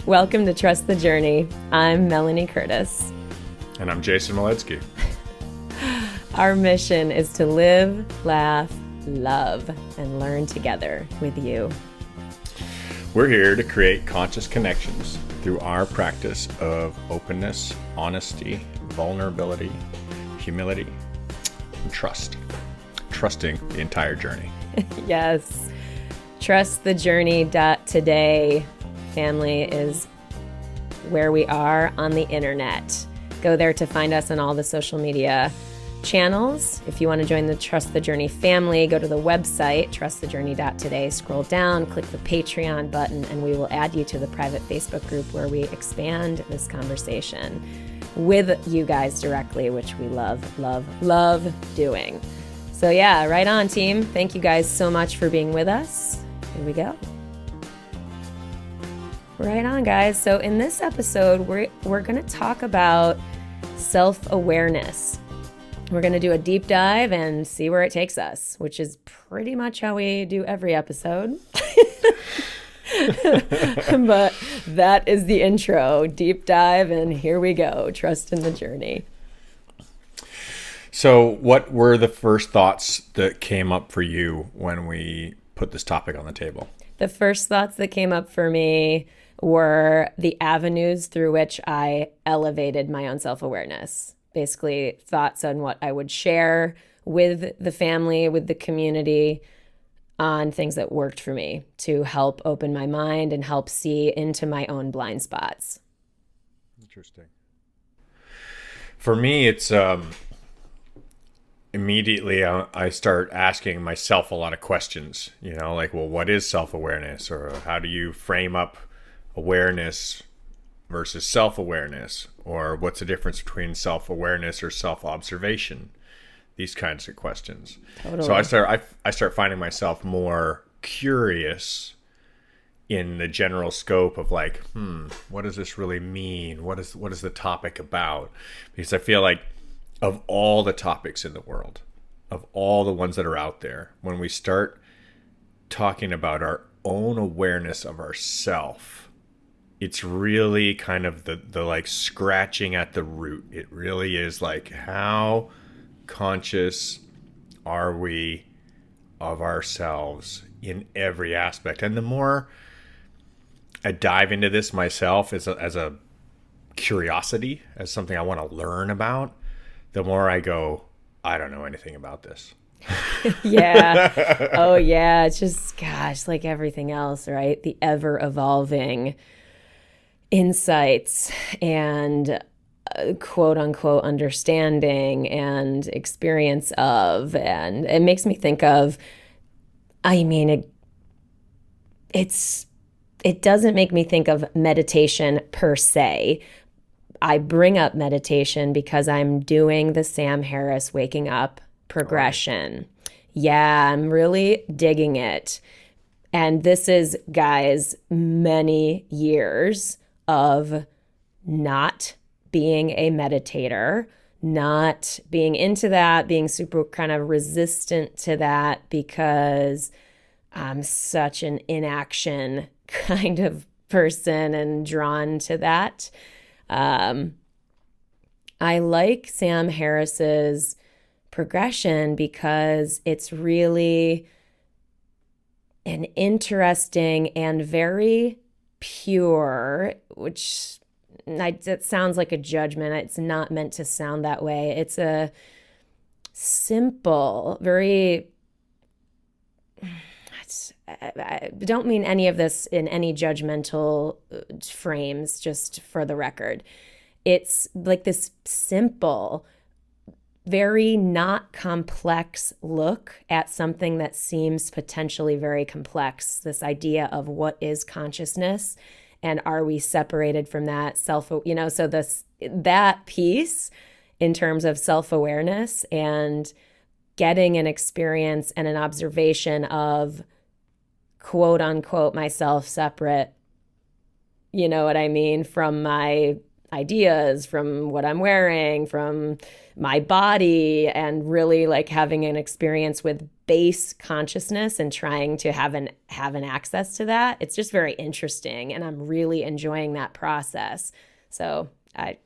Welcome to Trust the Journey. I'm Melanie Curtis. And I'm Jason Maletsky. Our mission is to live, laugh, love, and learn together with you. We're here to create conscious connections through our practice of openness, honesty, vulnerability, humility, and trust. Trusting the entire journey. Yes. Trustthejourney.today. Family is where we are on the internet. Go there to find us on all the social media channels. If you want to join the Trust the Journey family, go to the website, trustthejourney.today, scroll down, click the Patreon button, and we will add you to the private Facebook group where we expand this conversation with you guys directly, which we love, love, love doing. So yeah, right on, team. Thank you guys so much for being with us. Here we go. Right on, guys. So in this episode, we're going to talk about self-awareness. We're going to do a deep dive and see where it takes us, which is pretty much how we do every episode. But that is the intro. Deep dive, and here we go. Trust in the journey. So what were the first thoughts that came up for you when we put this topic on the table? The first thoughts that came up for me were the avenues through which I elevated my own self-awareness. Basically, thoughts on what I would share with the family, with the community, on things that worked for me to help open my mind and help see into my own blind spots. Interesting. For me, it's immediately I start asking myself a lot of questions, like, well, what is self-awareness? Or how do you frame up awareness versus self-awareness? Or what's the difference between self-awareness or self-observation? These kinds of questions. Totally. So I start finding myself more curious in the general scope of like, what does this really mean? What is the topic about? Because I feel like of all the topics in the world, of all the ones that are out there, when we start talking about our own awareness of ourself, it's really kind of the like scratching at the root. It really is like, how conscious are we of ourselves in every aspect? And the more I dive into this myself as a curiosity, as something I want to learn about, the more I go, I don't know anything about this. Yeah. Oh, yeah. It's just, gosh, like everything else, right? The ever evolving insights and quote unquote understanding and experience of. And it makes me think of, it doesn't make me think of meditation per se. I bring up meditation because I'm doing the Sam Harris waking up progression. Right. Yeah, I'm really digging it. And this is, guys, many years of not being a meditator, not being into that, being super kind of resistant to that because I'm such an inaction kind of person and drawn to that. I like Sam Harris's progression because it's really an interesting and very pure, which it sounds like a judgment. It's not meant to sound that way. It's a simple, very, I don't mean any of this in any judgmental frames, just for the record. It's like this simple, very not complex look at something that seems potentially very complex. This idea of what is consciousness and are we separated from that so that piece in terms of self-awareness and getting an experience and an observation of quote unquote myself separate, you know what I mean, from my ideas, from what I'm wearing, from my body, and really like having an experience with base consciousness and trying to have an access to that. It's just very interesting, and I'm really enjoying that process. So,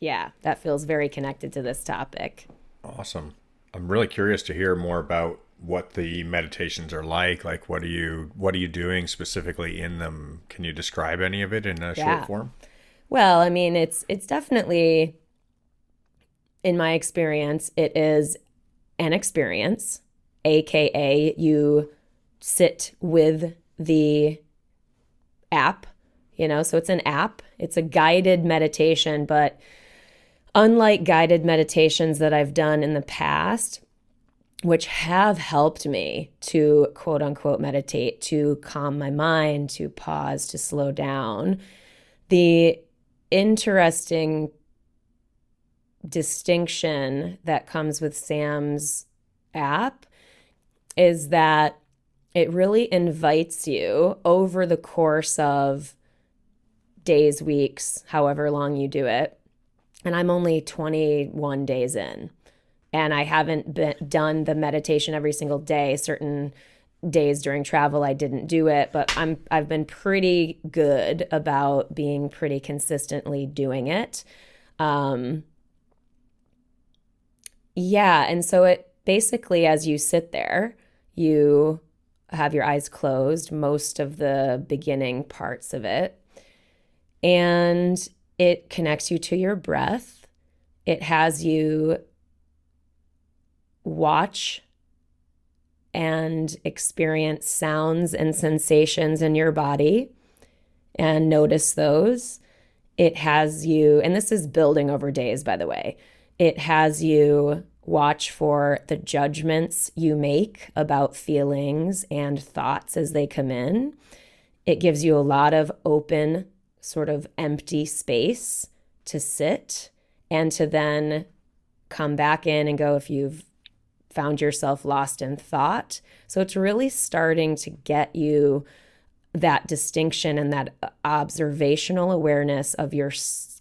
yeah, that feels very connected to this topic. Awesome. I'm really curious to hear more about what the meditations are like. Like, what are you doing specifically in them? Can you describe any of it in a short Yeah. form? Well, I mean, it's definitely, in my experience, it is an experience, aka you sit with the app, so it's an app. It's a guided meditation, but unlike guided meditations that I've done in the past, which have helped me to quote unquote meditate, to calm my mind, to pause, to slow down, the interesting distinction that comes with Sam's app is that it really invites you over the course of days, weeks, however long you do it. And I'm only 21 days in, and I haven't done the meditation every single day. Certain days during travel I didn't do it, but I've been pretty good about being pretty consistently doing it. Yeah, and so it basically, as you sit there, you have your eyes closed most of the beginning parts of it, and it connects you to your breath. It has you watch and experience sounds and sensations in your body and notice those. It has you, and this is building over days, by the way, it has you watch for the judgments you make about feelings and thoughts as they come in. It gives you a lot of open, sort of empty space to sit and to then come back in and go if you've found yourself lost in thought. So it's really starting to get you that distinction and that observational awareness of your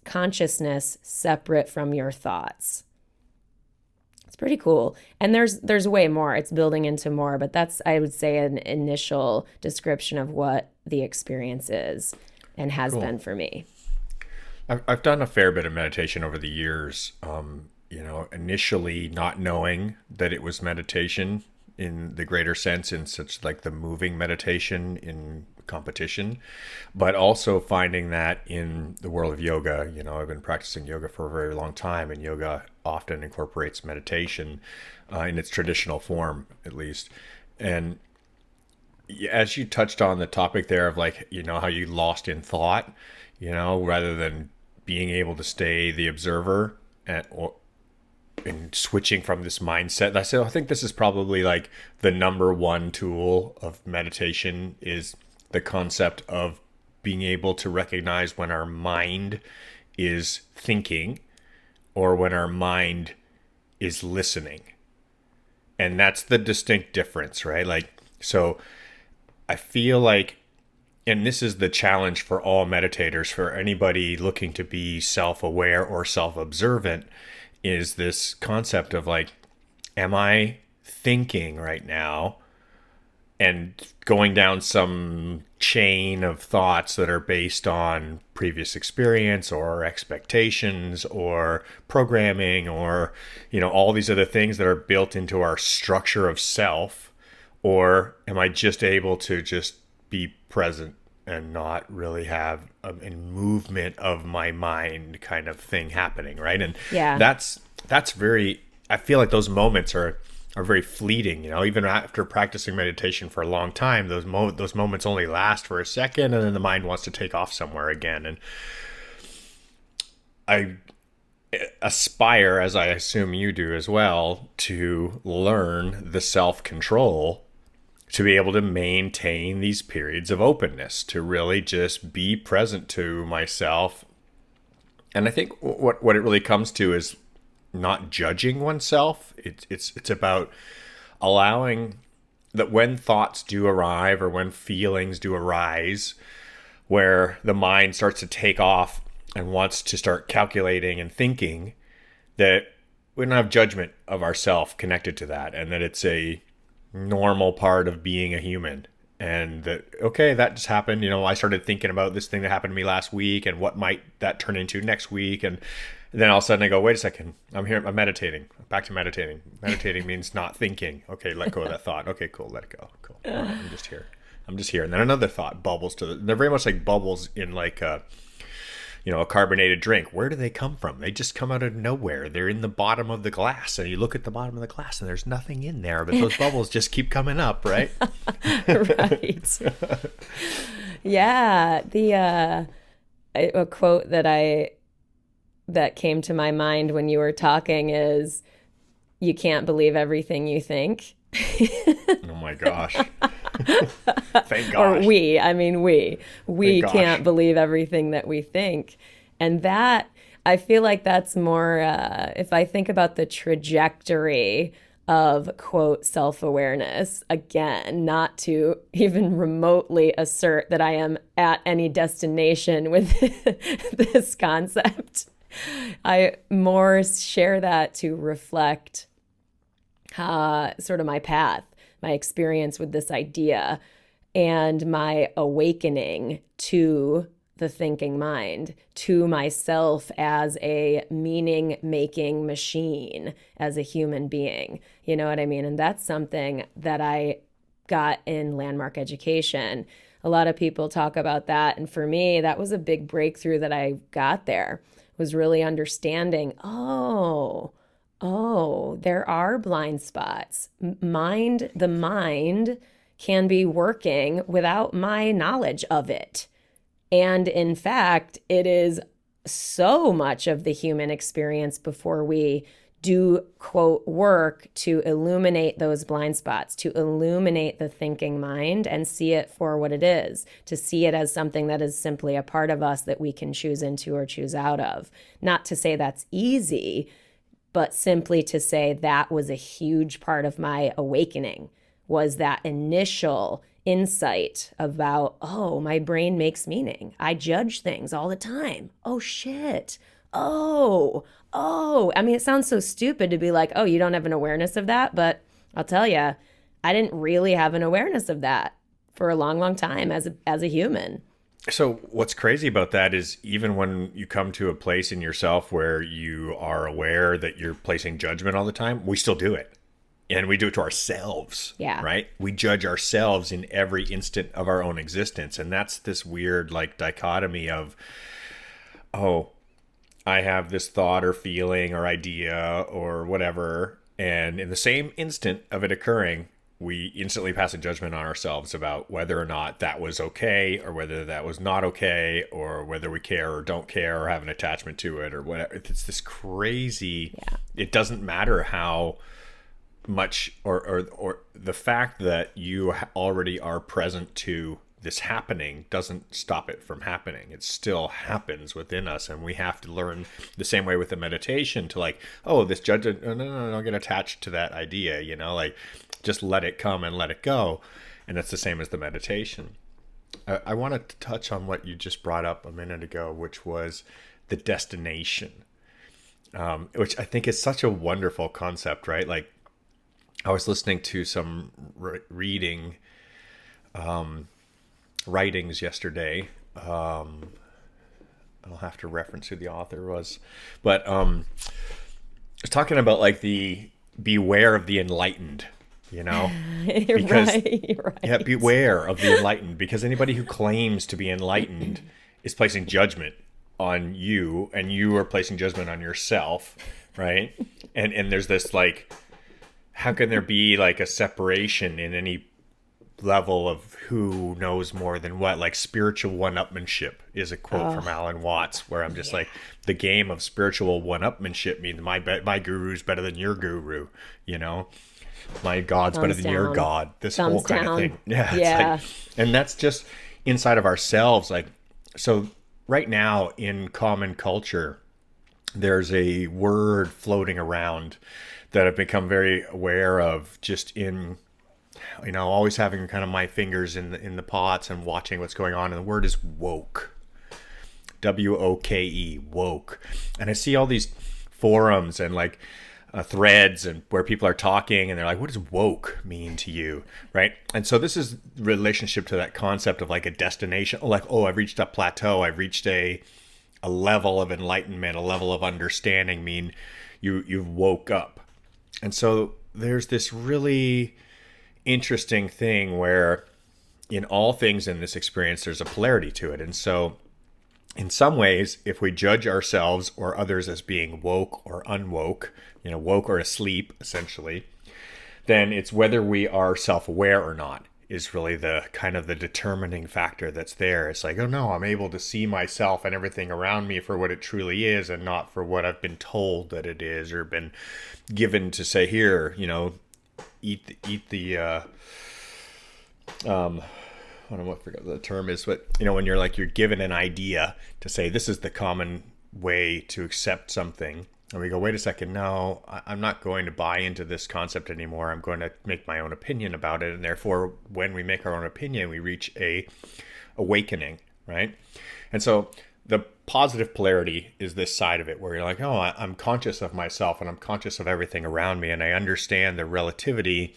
consciousness separate from your thoughts. It's pretty cool. And there's way more. It's building into more, but that's, I would say, an initial description of what the experience is and has Cool. been for me. I've done a fair bit of meditation over the years. Initially not knowing that it was meditation in the greater sense, in such like the moving meditation in competition, but also finding that in the world of yoga. I've been practicing yoga for a very long time, and yoga often incorporates meditation in its traditional form, at least. And as you touched on the topic there of like, how you lost in thought, rather than being able to stay the observer and switching from this mindset. I think this is probably like the number one tool of meditation, is the concept of being able to recognize when our mind is thinking or when our mind is listening. And that's the distinct difference, right? Like, so I feel like, and this is the challenge for all meditators, for anybody looking to be self-aware or self-observant, is this concept of like, am I thinking right now and going down some chain of thoughts that are based on previous experience or expectations or programming or, all these other things that are built into our structure of self? Or am I just able to just be present and not really have a movement of my mind kind of thing happening, right? And Yeah. that's very, I feel like those moments are very fleeting. Even after practicing meditation for a long time, those moments only last for a second, and then the mind wants to take off somewhere again. And I aspire, as I assume you do as well, to learn the self-control to be able to maintain these periods of openness, to really just be present to myself. And I think what it really comes to is not judging oneself. It's about allowing that when thoughts do arrive or when feelings do arise, where the mind starts to take off and wants to start calculating and thinking, that we don't have judgment of ourself connected to that, and that it's a normal part of being a human. And that, okay, that just happened. I started thinking about this thing that happened to me last week and what might that turn into next week. And then all of a sudden I go, wait a second, I'm here, I'm meditating. Back to meditating. Meditating means not thinking. Okay, let go of that thought. Okay, cool, let it go. Cool. All right, I'm just here. And then another thought bubbles they're very much like bubbles in like a carbonated drink. Where do they come from? They just come out of nowhere. They're in the bottom of the glass, and you look at the bottom of the glass and there's nothing in there, but those bubbles just keep coming up, right? Right. Yeah. A quote that came to my mind when you were talking is, you can't believe everything you think. Oh my gosh. Thank gosh. Or we can't believe everything that we think. And that, I feel like that's more, if I think about the trajectory of, quote, self-awareness, again, not to even remotely assert that I am at any destination with this concept. I more share that to reflect sort of my path, my experience with this idea, and my awakening to the thinking mind, to myself as a meaning-making machine, as a human being. You know what I mean? And that's something that I got in landmark education. A lot of people talk about that. And for me, that was a big breakthrough that I got there, was really understanding, oh, there are blind spots. The mind can be working without my knowledge of it. And in fact, it is so much of the human experience before we do, quote, work to illuminate those blind spots, to illuminate the thinking mind and see it for what it is, to see it as something that is simply a part of us that we can choose into or choose out of. Not to say that's easy, but simply to say that was a huge part of my awakening, was that initial insight about, oh, my brain makes meaning. I judge things all the time. Oh, shit. Oh. I mean, it sounds so stupid to be like, oh, you don't have an awareness of that. But I'll tell you, I didn't really have an awareness of that for a long, long time as a human. So what's crazy about that is, even when you come to a place in yourself where you are aware that you're placing judgment all the time, we still do it. And we do it to ourselves. Yeah. Right? We judge ourselves in every instant of our own existence. And that's this weird like dichotomy of, oh, I have this thought or feeling or idea or whatever. And in the same instant of it occurring, we instantly pass a judgment on ourselves about whether or not that was okay, or whether that was not okay, or whether we care or don't care or have an attachment to it or whatever. It's this crazy, It doesn't matter how much or the fact that you already are present to this happening doesn't stop it from happening. It still happens within us, and we have to learn the same way with the meditation to like, oh, this judgment, no, don't get attached to that idea, like just let it come and let it go. And that's the same as the meditation. I want to touch on what you just brought up a minute ago, which was the destination, which I think is such a wonderful concept, right? Like, I was listening to some writings yesterday. I'll have to reference who the author was, but it's talking about like the beware of the enlightened, because right. Yeah, beware of the enlightened, because anybody who claims to be enlightened is placing judgment on you, and you are placing judgment on yourself, right? And there's this like, how can there be like a separation in any level of who knows more than what? Like, spiritual one-upmanship is a quote from Alan Watts, where I'm just like, the game of spiritual one-upmanship means my guru's better than your guru, my God's better than your God, this Thumbs whole kind down. of thing. Yeah. And that's just inside of ourselves. Like, so right now in common culture, there's a word floating around that I've become very aware of, just in, always having kind of my fingers in the pots and watching what's going on. And the word is woke. W-O-K-E, woke. And I see all these forums and like threads and where people are talking and they're like, what does woke mean to you? Right. And so this is relationship to that concept of like a destination, like, oh, I've reached a plateau. I've reached a level of enlightenment, a level of understanding, mean you've woke up. And so there's this really interesting thing where in all things in this experience, there's a polarity to it. And so in some ways, if we judge ourselves or others as being woke or unwoke, woke or asleep, essentially, then it's whether we are self-aware or not is really the kind of the determining factor that's there. It's like, oh no, I'm able to see myself and everything around me for what it truly is and not for what I've been told that it is or been given to say, here, eat the I don't know what the term is, but when you're given an idea to say this is the common way to accept something, and we go, wait a second, no, I'm not going to buy into this concept anymore. I'm going to make my own opinion about it, and therefore, when we make our own opinion, we reach a awakening, right? And so the positive polarity is this side of it, where you're like, oh, I'm conscious of myself, and I'm conscious of everything around me, and I understand the relativity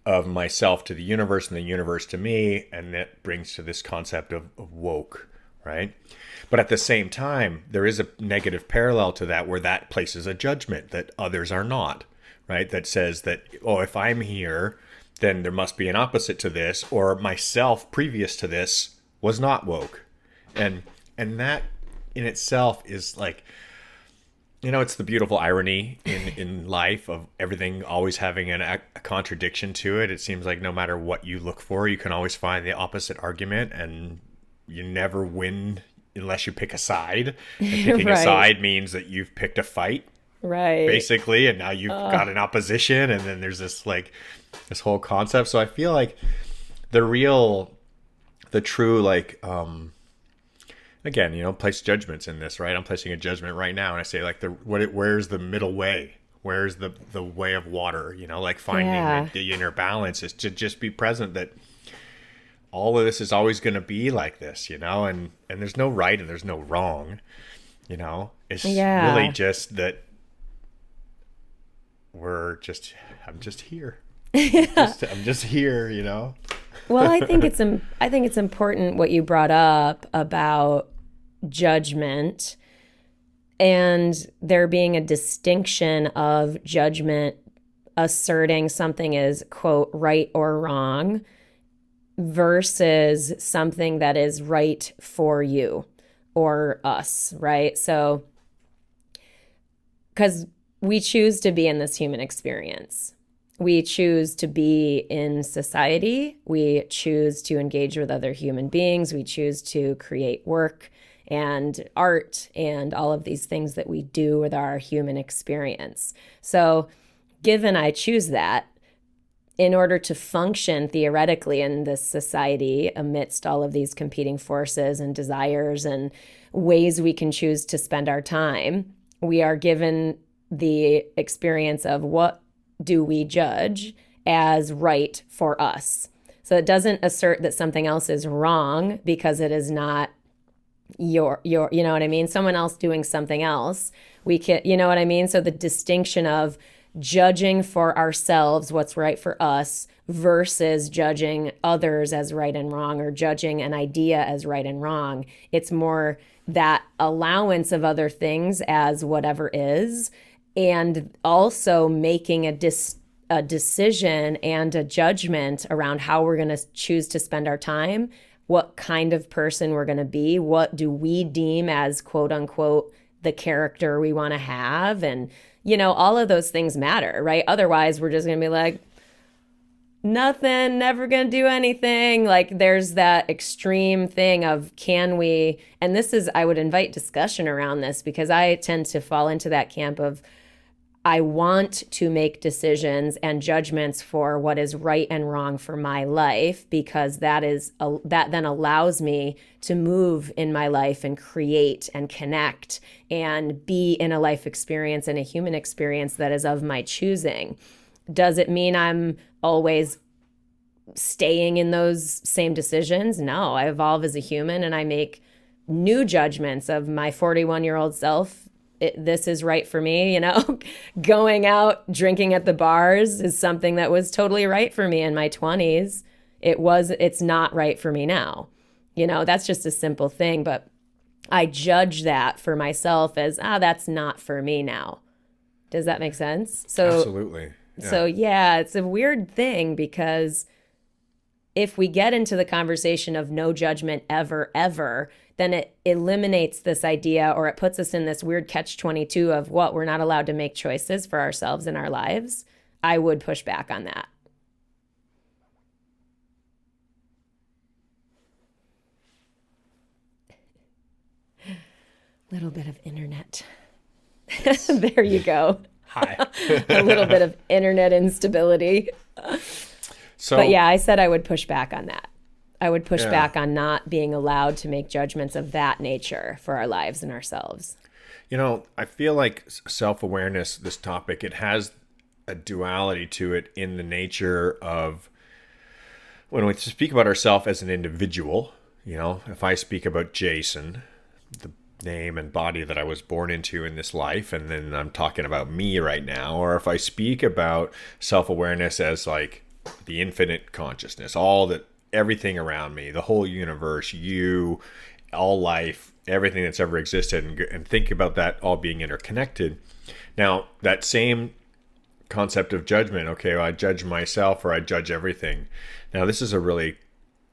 of myself to the universe and the universe to me, and that brings to this concept of woke, right? But at the same time, there is a negative parallel to that where that places a judgment that others are not, right? That says that, oh, if I'm here, then there must be an opposite to this, or myself previous to this was not woke. And that in itself is like, it's the beautiful irony in life of everything always having a contradiction to it. It seems like no matter what you look for, you can always find the opposite argument, and you never win unless you pick a side. And picking a side means that you've picked a fight, right? Basically, and now you've got an opposition, and then there's this whole concept. So I feel like the true again, place judgments in this, right? I'm placing a judgment right now, and I say where's the middle way? Where's the way of water? Finding the inner balance is to just be present that all of this is always going to be like this, and there's no right and there's no wrong, it's really just that I'm just here. I'm just here, Well, I think it's important what you brought up about judgment and there being a distinction of judgment asserting something is, quote, right or wrong versus something that is right for you or us, right? So, because we choose to be in this human experience. We choose to be in society. We choose to engage with other human beings. We choose to create work and art and all of these things that we do with our human experience. So, given I choose that, in order to function theoretically in this society amidst all of these competing forces and desires and ways we can choose to spend our time, we are given the experience of what do we judge as right for us. So it doesn't assert that something else is wrong because it is not your you know what I mean? Someone else doing something else. We can, you know what I mean? So the distinction of judging for ourselves what's right for us versus judging others as right and wrong or judging an idea as right and wrong. It's more that allowance of other things as whatever is, and also making a decision and a judgment around how we're going to choose to spend our time, what kind of person we're going to be, what do we deem as quote unquote the character we want to have, and all of those things matter, right? Otherwise, we're just going to be like, nothing, never going to do anything. There's that extreme thing of can we, and this is, I would invite discussion around this because I tend to fall into that camp of I want to make decisions and judgments for what is right and wrong for my life because that then allows me to move in my life and create and connect and be in a life experience and a human experience that is of my choosing. Does it mean I'm always staying in those same decisions? No, I evolve as a human and I make new judgments of my 41-year-old self. This is right for me, going out drinking at the bars is something that was totally right for me in my 20s. It's not right for me now. That's just a simple thing, but I judge that for myself as, that's not for me now. Does that make sense? Absolutely. Yeah. So yeah, it's a weird thing, because if we get into the conversation of no judgment ever, then it eliminates this idea, or it puts us in this weird catch-22 of what, we're not allowed to make choices for ourselves in our lives. I would push back on that. Little bit of internet. There you go. Hi. A little bit of internet instability. But yeah, I said I would push back on that. I would push back on not being allowed to make judgments of that nature for our lives and ourselves. I feel like self-awareness, this topic, it has a duality to it in the nature of when we speak about ourselves as an individual. If I speak about Jason, the name and body that I was born into in this life, and then I'm talking about me right now, or if I speak about self-awareness as like the infinite consciousness, everything around me, the whole universe, you, all life, everything that's ever existed, and think about that all being interconnected. Now, that same concept of judgment, okay, well, I judge myself or I judge everything. Now, this is a really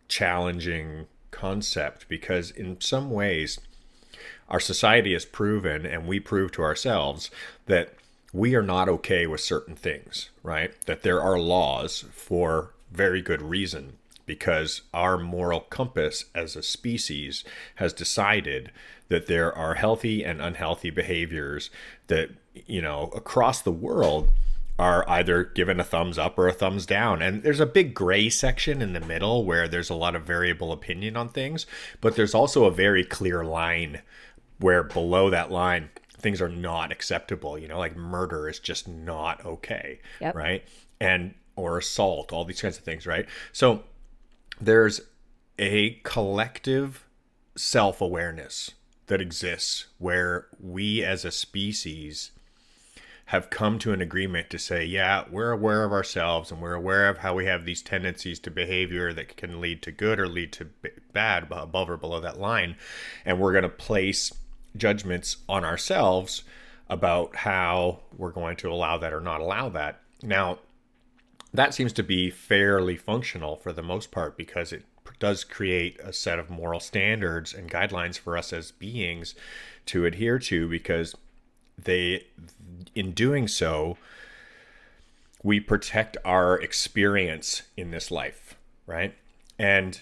challenging concept, because in some ways, our society has proven, and we prove to ourselves, that we are not okay with certain things, right? That there are laws for very good reason, because our moral compass as a species has decided that there are healthy and unhealthy behaviors that, across the world are either given a thumbs up or a thumbs down. And there's a big gray section in the middle where there's a lot of variable opinion on things, but there's also a very clear line where below that line, things are not acceptable, like murder is just not okay, yep. Right? Or assault, all these kinds of things, right? So there's a collective self-awareness that exists where we as a species have come to an agreement to say, yeah, we're aware of ourselves, and we're aware of how we have these tendencies to behavior that can lead to good or lead to bad above or below that line. And we're going to place judgments on ourselves about how we're going to allow that or not allow that. Now, that seems to be fairly functional for the most part, because it does create a set of moral standards and guidelines for us as beings to adhere to, because in doing so, we protect our experience in this life, right? And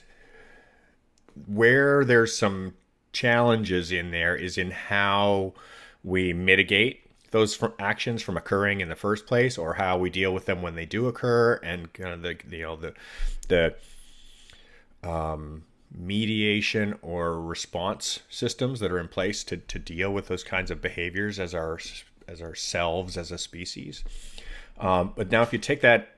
where there's some challenges in there is in how we mitigate those actions from occurring in the first place, or how we deal with them when they do occur, and kind of the mediation or response systems that are in place to deal with those kinds of behaviors as ourselves as a species. But now, if you take that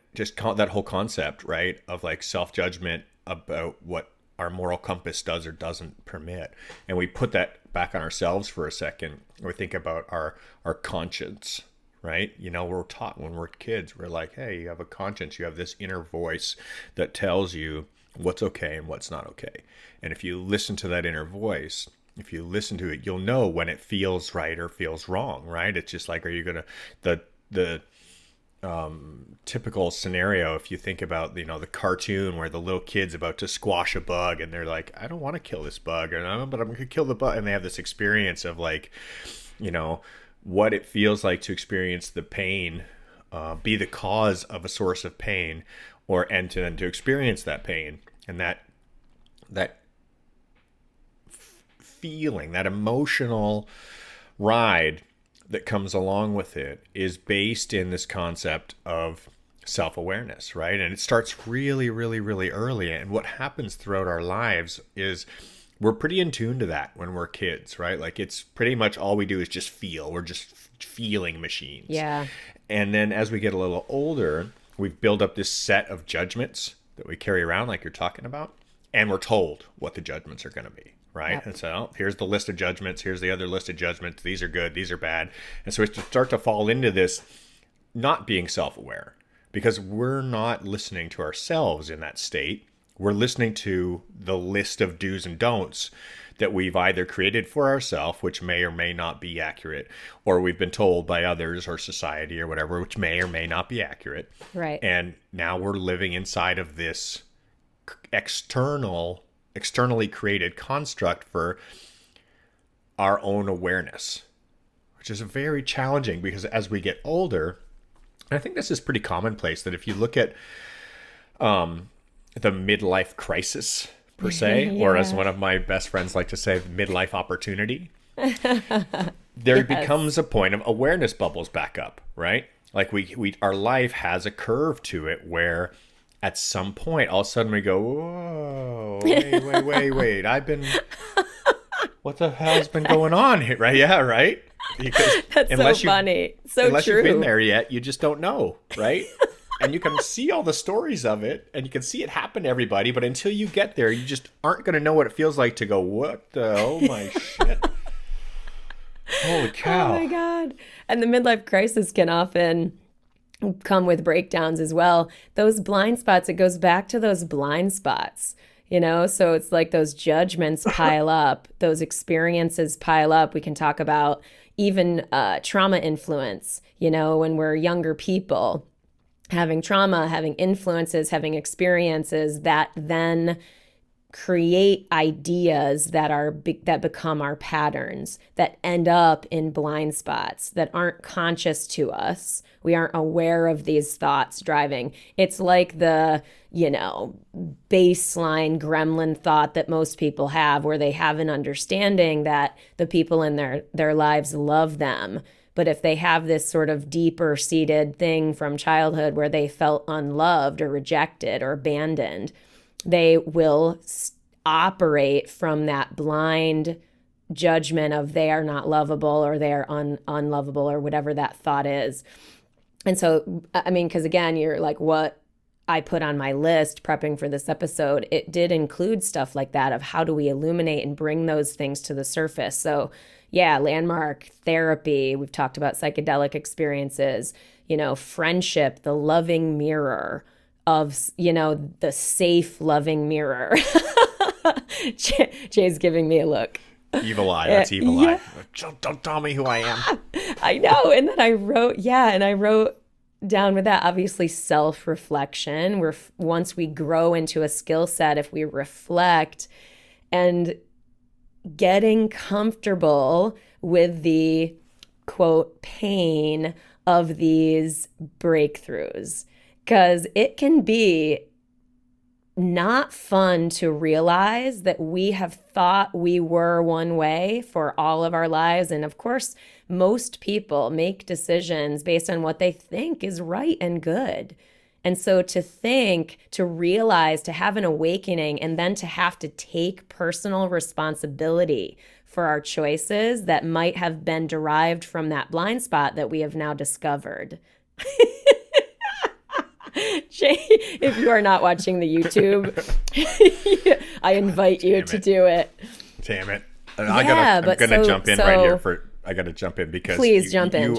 whole concept, right, of like self-judgment about what our moral compass does or doesn't permit, and we put that back on ourselves for a second, we think about our conscience, right? We're taught when we're kids, we're like, hey, you have a conscience, you have this inner voice that tells you what's okay and what's not okay. And if you listen to that inner voice, if you listen to it, you'll know when it feels right or feels wrong, right? It's just like, are you gonna the typical scenario, if you think about the cartoon where the little kid's about to squash a bug, and they're like, I don't want to kill this bug, but I'm gonna kill the bug, and they have this experience of like, what it feels like to experience the pain, be the cause of a source of pain, and to experience that pain, and that feeling, that emotional ride that comes along with it is based in this concept of self-awareness, right? And it starts really, really, really early. And what happens throughout our lives is we're pretty in tune to that when we're kids, right? Like, it's pretty much all we do is just feel. We're just feeling machines. Yeah. And then as we get a little older, we've built up this set of judgments that we carry around, like you're talking about, and we're told what the judgments are going to be, right? Yep. And so, oh, here's the list of judgments. Here's the other list of judgments. These are good. These are bad. And so we start to fall into this not being self-aware because we're not listening to ourselves in that state. We're listening to the list of do's and don'ts that we've either created for ourselves, which may or may not be accurate, or we've been told by others or society or whatever, which may or may not be accurate. Right. And now we're living inside of this externally created construct for our own awareness, which is very challenging because as we get older, and I think this is pretty commonplace that if you look at the midlife crisis per se, or as one of my best friends like to say, midlife opportunity, there becomes a point of awareness bubbles back up, right? Like we our life has a curve to it where at some point all of a sudden we go, whoa, wait, what the hell's been going on here, right? Yeah, right? Because That's so funny. So unless true. you've been there yet, you just don't know, right? And you can see all the stories of it and you can see it happen to everybody, but until you get there, you just aren't going to know what it feels like to go, what the, oh my shit. Holy cow. Oh my God. And the midlife crisis can often come with breakdowns as well. Those blind spots, it goes back to those blind spots, you know? So it's like those judgments pile up, those experiences pile up. We can talk about even trauma influence, you know, when we're younger people. Having trauma, having influences, having experiences that then create ideas that become our patterns, that end up in blind spots, that aren't conscious to us. We aren't aware of these thoughts driving. It's like the, you know, baseline gremlin thought that most people have, where they have an understanding that the people in their lives love them. But if they have this sort of deeper seated thing from childhood where they felt unloved or rejected or abandoned, they will operate from that blind judgment of they are not lovable or they are unlovable or whatever that thought is. And so, I mean, because again, you're like, what I put on my list prepping for this episode, it did include stuff like that of how do we illuminate and bring those things to the surface. So yeah, landmark therapy. We've talked about psychedelic experiences, you know, friendship, the loving mirror of, you know, the safe loving mirror. Jay's giving me a look. Evil eye. That's evil eye. Don't tell me who I am. I know. And then I wrote down with that, obviously, self-reflection. Once we grow into a skill set, if we reflect and getting comfortable with the, quote, pain of these breakthroughs, because it can be not fun to realize that we have thought we were one way for all of our lives. And of course, most people make decisions based on what they think is right and good. And so to realize, to have an awakening, and then to have to take personal responsibility for our choices that might have been derived from that blind spot that we have now discovered. Jay, if you are not watching the YouTube, I invite you to do it. Damn it. I'm gonna jump in right here I gotta jump in because please jump in.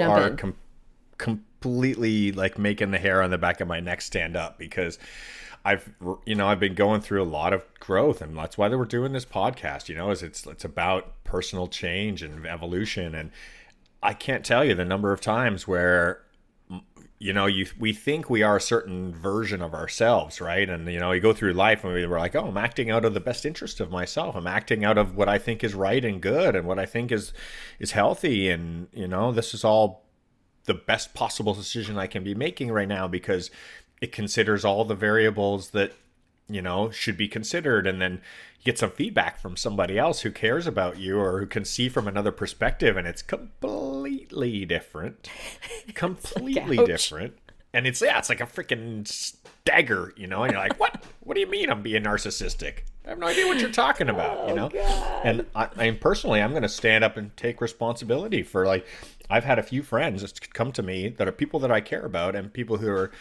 Completely like making the hair on the back of my neck stand up because I've been going through a lot of growth, and that's why we're doing this podcast, is it's about personal change and evolution. And I can't tell you the number of times where we think we are a certain version of ourselves, right? And you go through life and we're like, oh, I'm acting out of the best interest of myself. I'm acting out of what I think is right and good and what I think is healthy, and this is all the best possible decision I can be making right now because it considers all the variables that should be considered. And then you get some feedback from somebody else who cares about you or who can see from another perspective, and it's completely different. Different. And it's like a freaking dagger, and you're like, what do you mean I'm being narcissistic? I have no idea what you're talking about. God. And I'm going to stand up and take responsibility for, I've had a few friends that come to me that are people that I care about and people who are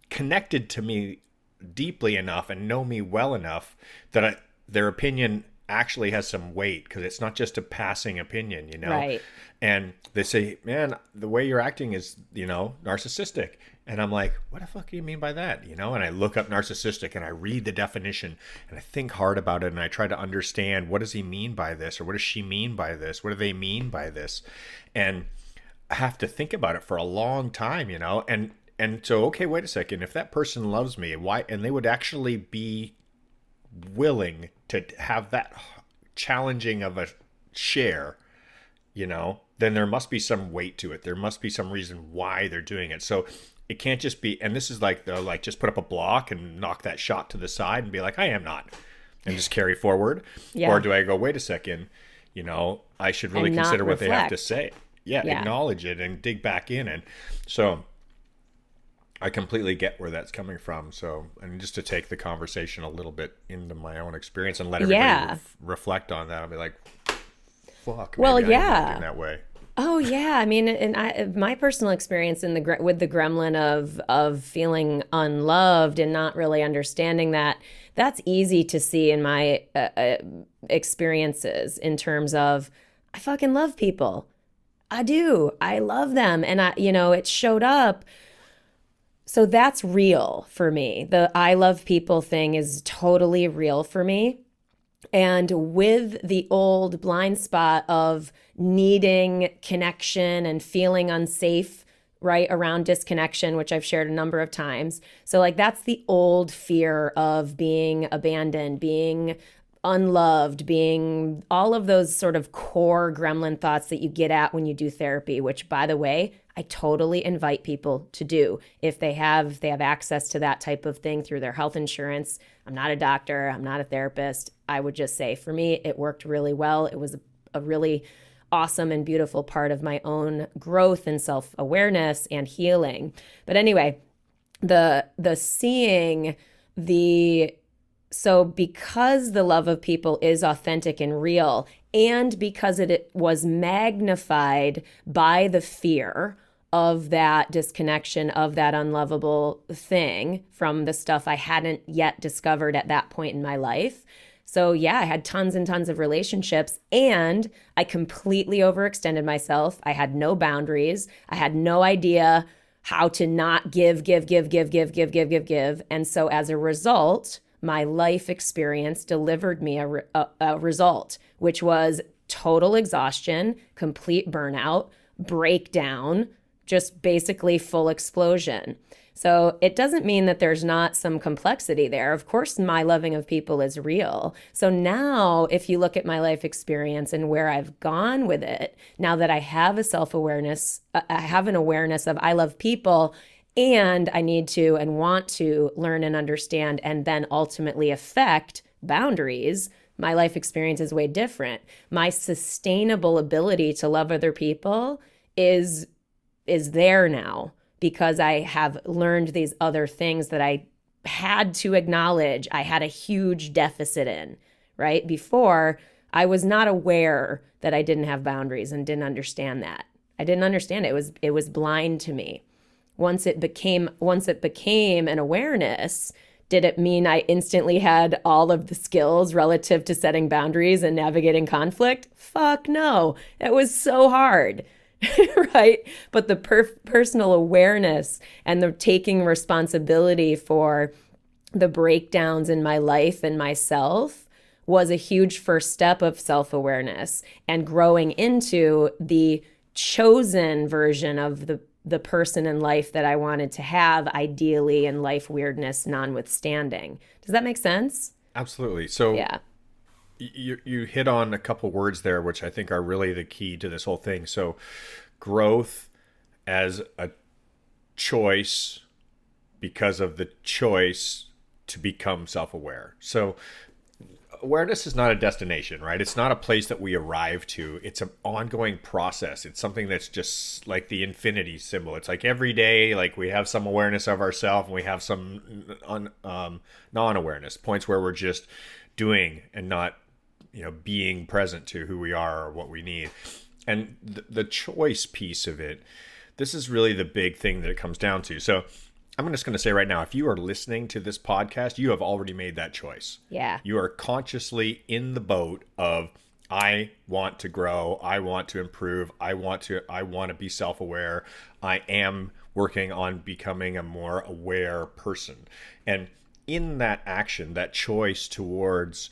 connected to me deeply enough and know me well enough that their opinion actually has some weight, because it's not just a passing opinion, you know? Right. And they say, man, the way you're acting is, narcissistic. And I'm like, what the fuck do you mean by that? And I look up narcissistic and I read the definition and I think hard about it and I try to understand, what does he mean by this? Or what does she mean by this? What do they mean by this? And I have to think about it for a long time, and so, okay, wait a second. If that person loves me, why? And they would actually be willing to have that challenging of a share, then there must be some weight to it. There must be some reason why they're doing it. So it can't just be, and this is like, they'll like just put up a block and knock that shot to the side and be like, I am not, and just carry forward. Yeah. Or do I go, wait a second, I should really And not consider what they have to reflect. say. Yeah, acknowledge it and dig back in. And so I completely get where that's coming from. So, and just to take the conversation a little bit into my own experience and let everybody reflect on that, I'll be like, fuck, Well, maybe I'm yeah. acting that way. Oh yeah, I mean, and my personal experience with the gremlin of feeling unloved and not really understanding that's easy to see in my experiences, in terms of, I fucking love people. I do. I love them, and it showed up. So that's real for me. The I love people thing is totally real for me. And with the old blind spot of needing connection and feeling unsafe, right, around disconnection, which I've shared a number of times. So like, that's the old fear of being abandoned, being unloved, being all of those sort of core gremlin thoughts that you get at when you do therapy, which, by the way, I totally invite people to do if they have access to that type of thing through their health insurance. I'm not a doctor. I'm not a therapist. I would just say, for me, it worked really well. It was a really awesome and beautiful part of my own growth and self-awareness and healing. But anyway, the seeing the so because the love of people is authentic and real, and because it was magnified by the fear of that disconnection, of that unlovable thing from the stuff I hadn't yet discovered at that point in my life. So yeah, I had tons and tons of relationships, and I completely overextended myself. I had no boundaries. I had no idea how to not give. And so as a result, my life experience delivered me a result, which was total exhaustion, complete burnout, breakdown, just basically full explosion. So it doesn't mean that there's not some complexity there. Of course, my loving of people is real. So now, if you look at my life experience and where I've gone with it, now that I have a self-awareness, I have an awareness of I love people, and I need to and want to learn and understand and then ultimately affect boundaries, my life experience is way different. My sustainable ability to love other people is there now, because I have learned these other things that I had to acknowledge I had a huge deficit in, right? Before, I was not aware that I didn't have boundaries and didn't understand that. I didn't understand it. It was blind to me. Once it became an awareness, did it mean I instantly had all of the skills relative to setting boundaries and navigating conflict? Fuck no. It was so hard. Right? But the personal awareness and the taking responsibility for the breakdowns in my life and myself was a huge first step of self-awareness and growing into the chosen version of the person in life that I wanted to have, ideally, and life weirdness notwithstanding. Does that make sense? Absolutely. So yeah. You hit on a couple words there, which I think are really the key to this whole thing. So growth as a choice because of the choice to become self-aware. So awareness is not a destination, right? It's not a place that we arrive to. It's an ongoing process. It's something that's just like the infinity symbol. It's like every day, like we have some awareness of ourselves and we have some non-awareness, points where we're just doing and not, being present to who we are or what we need. And the choice piece of it, this is really the big thing that it comes down to. So I'm just going to say right now, if you are listening to this podcast, you have already made that choice. Yeah. You are consciously in the boat of, I want to grow, I want to improve, I want to be self-aware. I am working on becoming a more aware person. And in that action, that choice towards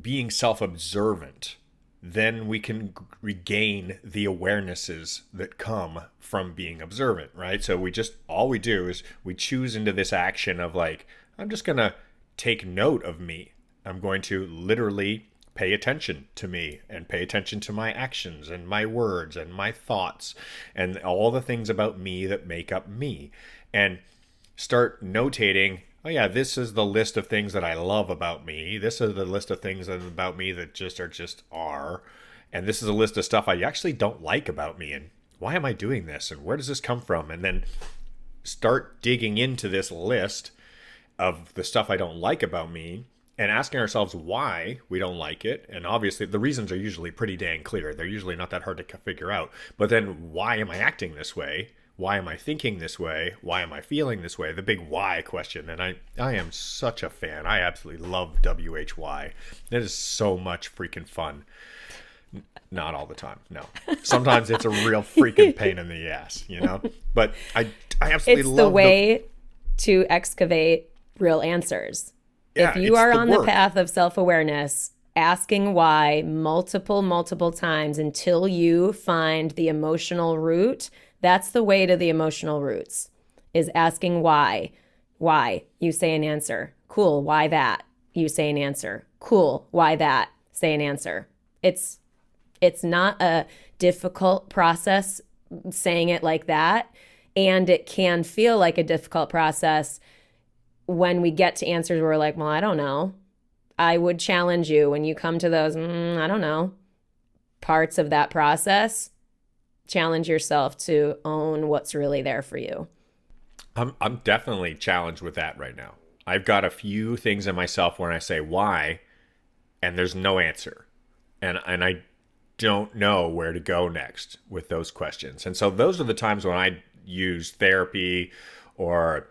being self-observant, then we can regain the awarenesses that come from being observant, right? So all we do is we choose into this action of like, I'm just going to take note of me. I'm going to literally pay attention to me and pay attention to my actions and my words and my thoughts and all the things about me that make up me, and start notating, oh yeah, this is the list of things that I love about me. This is the list of things about me that just are. And this is a list of stuff I actually don't like about me. And why am I doing this? And where does this come from? And then start digging into this list of the stuff I don't like about me and asking ourselves why we don't like it. And obviously the reasons are usually pretty dang clear. They're usually not that hard to figure out. But then why am I acting this way? Why am I thinking this way? Why am I feeling this way? The big why question. And I am such a fan. I absolutely love WHY. It is so much freaking fun. Not all the time. No. Sometimes it's a real freaking pain in the ass, you know? But I absolutely love the way to excavate real answers. Yeah, if you are on work. the path of self-awareness, asking why multiple times until you find the emotional root, that's the way to the emotional roots, is asking why. Why? You say an answer. Cool. Why that? You say an answer. Cool. Why that? Say an answer. It's not a difficult process saying it like that. And it can feel like a difficult process when we get to answers where we're like, well, I don't know. I would challenge you when you come to those, I don't know, parts of that process. Challenge yourself to own what's really there for you. I'm definitely challenged with that right now. I've got a few things in myself when I say why, and there's no answer. And I don't know where to go next with those questions. And so those are the times when I use therapy or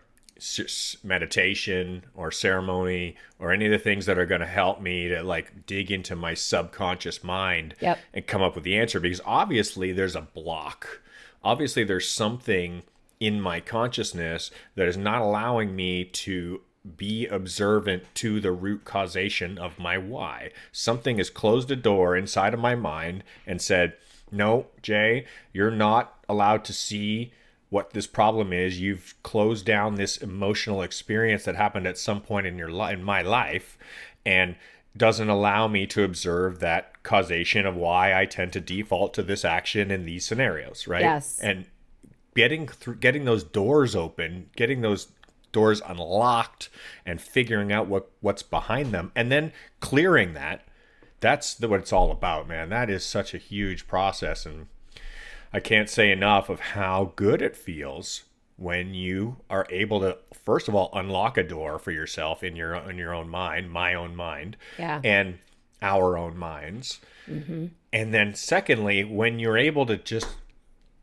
meditation or ceremony or any of the things that are going to help me to like dig into my subconscious mind and come up with the answer, because obviously there's a block. Obviously there's something in my consciousness that is not allowing me to be observant to the root causation of my why. Something has closed a door inside of my mind and said, no, Jay, you're not allowed to see what this problem is. You've closed down this emotional experience that happened at some point in in my life, and doesn't allow me to observe that causation of why I tend to default to this action in these scenarios, right? Yes. And getting those doors open, getting those doors unlocked and figuring out what's behind them, and then clearing that's what it's all about, man. That is such a huge process, and I can't say enough of how good it feels when you are able to, first of all, unlock a door for yourself in your own mind, my own mind, and our own minds. Mm-hmm. And then secondly, when you're able to just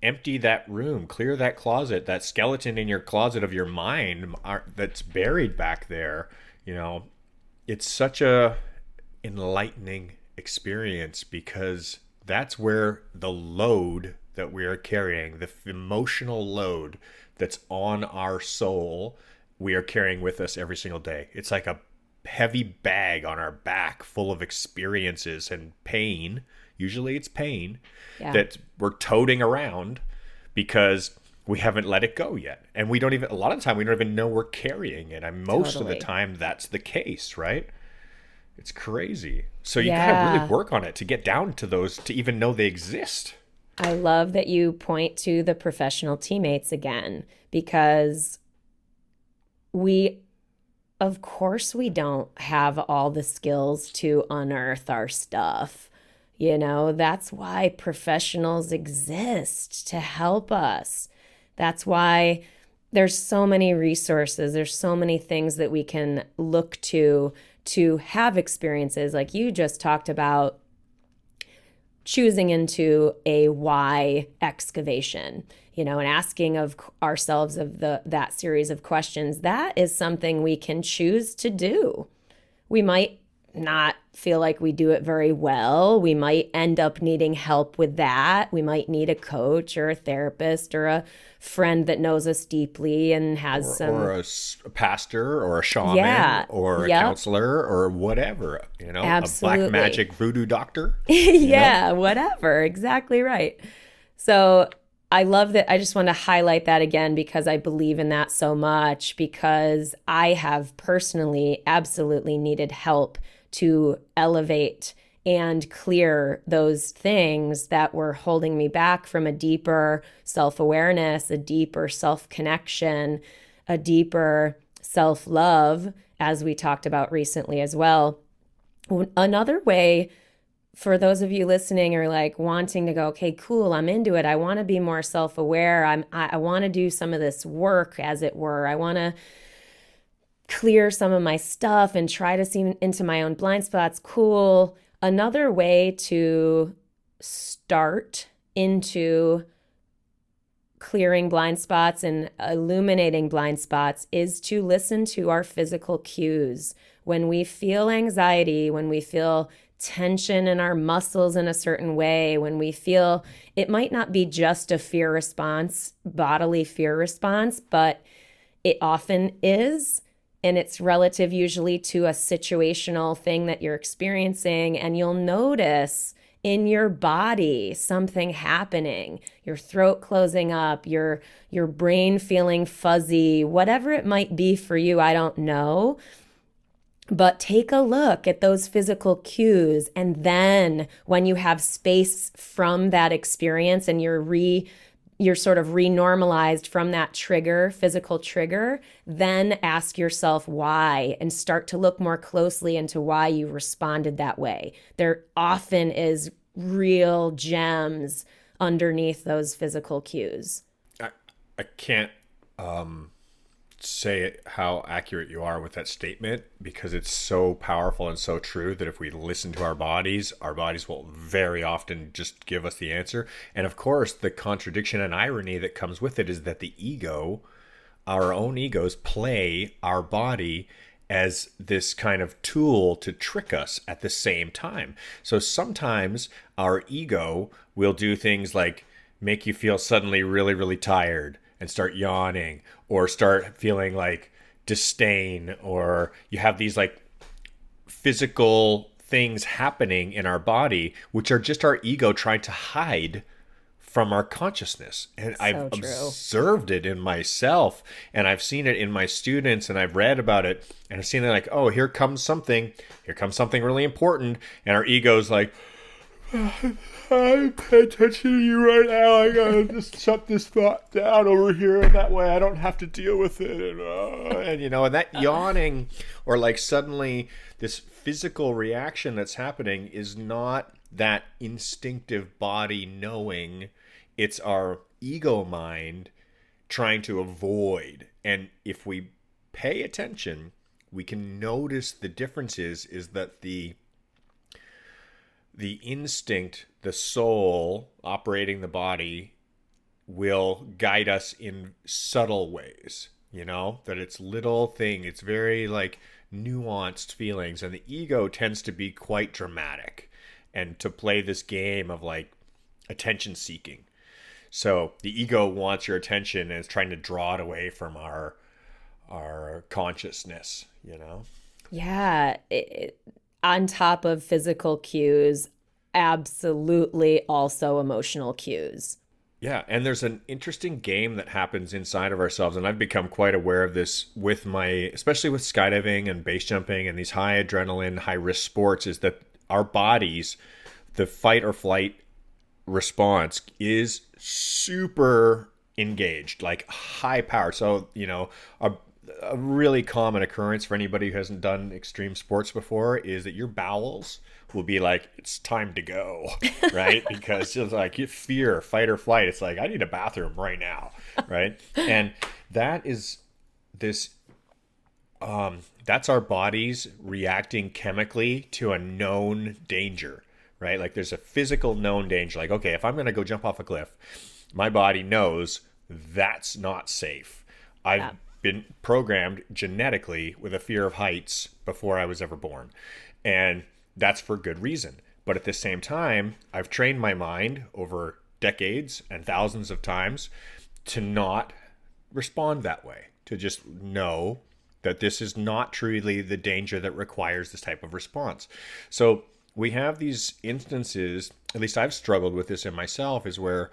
empty that room, clear that closet, that skeleton in your closet of your mind that's buried back there, you know, it's such a enlightening experience, because that's where the load that we are carrying, the emotional load that's on our soul, we are carrying with us every single day. It's like a heavy bag on our back full of experiences and pain. Usually it's pain that we're toting around because we haven't let it go yet. And we don't even, a lot of the time, we don't even know we're carrying it. And most of the time that's the case, right? It's crazy. So you got to really work on it to get down to those, to even know they exist. I love that you point to the professional teammates again, because of course we don't have all the skills to unearth our stuff. You know, that's why professionals exist, to help us. That's why there's so many resources. There's so many things that we can look to have experiences like you just talked about. choosing into a why excavation, and asking of ourselves of that series of questions. That is something we can choose to do. We might not feel like we do it very well. We might end up needing help with that. We might need a coach or a therapist or a friend that knows us deeply and has or a pastor or a shaman Yeah. or a Yep. counselor or whatever, a black Absolutely. magic voodoo doctor. Yeah, whatever. Exactly right. So I love that. I just want to highlight that again because I believe in that so much, because I have personally absolutely needed help to elevate and clear those things that were holding me back from a deeper self-awareness, a deeper self-connection, a deeper self-love, as we talked about recently as well. Another way for those of you listening are like wanting to go, okay, cool, I'm into it. I want to be more self-aware. I want to do some of this work, as it were. I want to clear some of my stuff and try to see into my own blind spots. Cool. Another way to start into clearing blind spots and illuminating blind spots is to listen to our physical cues. When we feel anxiety, when we feel tension in our muscles in a certain way, when we feel it might not be just a fear response, bodily fear response, but it often is. And it's relative usually to a situational thing that you're experiencing. And you'll notice in your body something happening, your throat closing up, your brain feeling fuzzy, whatever it might be for you, I don't know. But take a look at those physical cues. And then when you have space from that experience and you're sort of renormalized from that trigger, physical trigger, then ask yourself why and start to look more closely into why you responded that way. There often is real gems underneath those physical cues. I can't say how accurate you are with that statement, because it's so powerful and so true that if we listen to our bodies will very often just give us the answer. And of course, the contradiction and irony that comes with it is that the ego, our own egos, play our body as this kind of tool to trick us at the same time. So sometimes our ego will do things like make you feel suddenly really, really tired and start yawning, or start feeling like disdain, or you have these like physical things happening in our body, which are just our ego trying to hide from our consciousness. And I've observed it in myself, and I've seen it in my students, and I've read about it, and I've seen it like, oh, here comes something really important. And our ego's like, I pay attention to you right now. I gotta just shut this thought down over here, and that way I don't have to deal with it. And that yawning, or like suddenly this physical reaction that's happening, is not that instinctive body knowing. It's our ego mind trying to avoid. And if we pay attention, we can notice the differences. Is that the instinct, the soul operating the body, will guide us in subtle ways, that it's little thing. It's very like nuanced feelings. And the ego tends to be quite dramatic and to play this game of like attention seeking. So the ego wants your attention and is trying to draw it away from our consciousness, Yeah. On top of physical cues, absolutely also emotional cues. Yeah, and there's an interesting game that happens inside of ourselves, and I've become quite aware of this with especially with skydiving and base jumping and these high adrenaline, high risk sports, is that our bodies, the fight or flight response is super engaged, like high power. So, a really common occurrence for anybody who hasn't done extreme sports before is that your bowels will be like, it's time to go, right? Because it's like fear, fight or flight. It's like, I need a bathroom right now, right? And that is this, that's our bodies reacting chemically to a known danger, right? Like there's a physical known danger. Like, okay, if I'm going to go jump off a cliff, my body knows that's not safe. I've Yeah. been programmed genetically with a fear of heights before I was ever born. And that's for good reason. But at the same time, I've trained my mind over decades and thousands of times to not respond that way, to just know that this is not truly the danger that requires this type of response. So we have these instances, at least I've struggled with this in myself, is where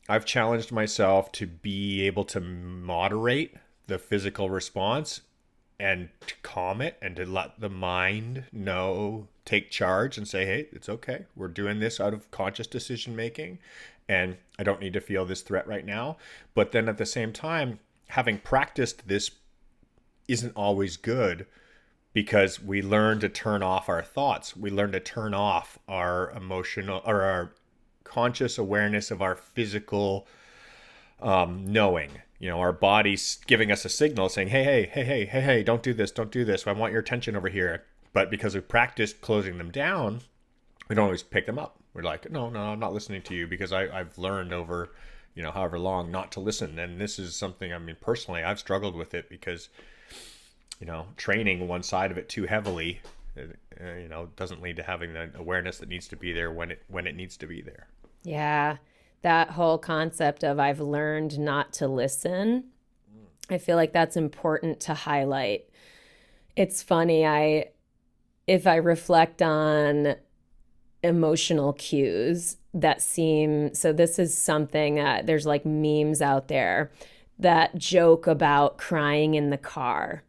I've challenged myself to be able to moderate the physical response and to calm it and to let the mind know, take charge and say, hey, it's okay. We're doing this out of conscious decision making and I don't need to feel this threat right now. But then at the same time, having practiced this isn't always good because we learn to turn off our thoughts. We learn to turn off our emotional or our conscious awareness of our physical knowing. You know, our body's giving us a signal saying, hey, don't do this, don't do this. I want your attention over here. But because we've practiced closing them down, we don't always pick them up. We're like, no, I'm not listening to you because I've learned over, however long not to listen. And this is something, I mean, personally, I've struggled with it because, training one side of it too heavily, doesn't lead to having the awareness that needs to be there when it needs to be there. Yeah. That whole concept of I've learned not to listen, I feel like that's important to highlight. It's funny, if I reflect on emotional cues that seem, so this is something, there's like memes out there that joke about crying in the car.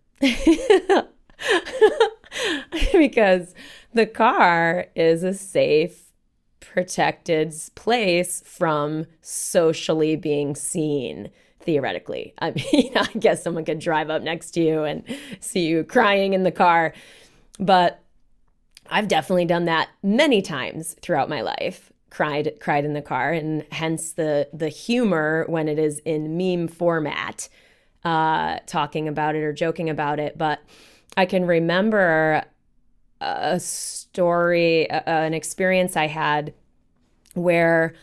Because the car is a safe, protected place from socially being seen, theoretically. I mean, I guess someone could drive up next to you and see you crying in the car, but I've definitely done that many times throughout my life. Cried in the car, and hence the humor when it is in meme format, talking about it or joking about it. But I can remember a story, an experience I had where